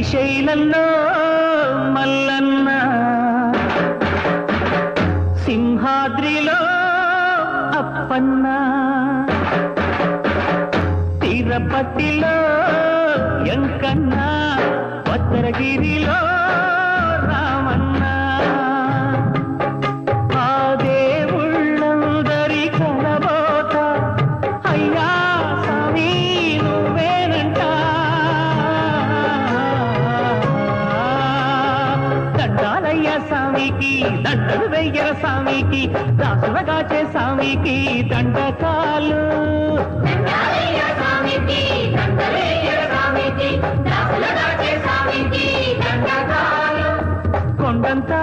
శ్రీశైలంలో మల్లన్న, సింహాద్రిలో అప్పన్న, తిరుపతిలో ఎంకన్న, భద్రగిరిలో రామన్న. ఆ దేవుళ్ళందరి కలబోత అయ్యా స్వామి నువ్వేనంట. దండాలయ్య స్వామికి దండలు వెయ్యర స్వామికి, దాసులగాచే స్వామికి దండకాలు. కొండంతా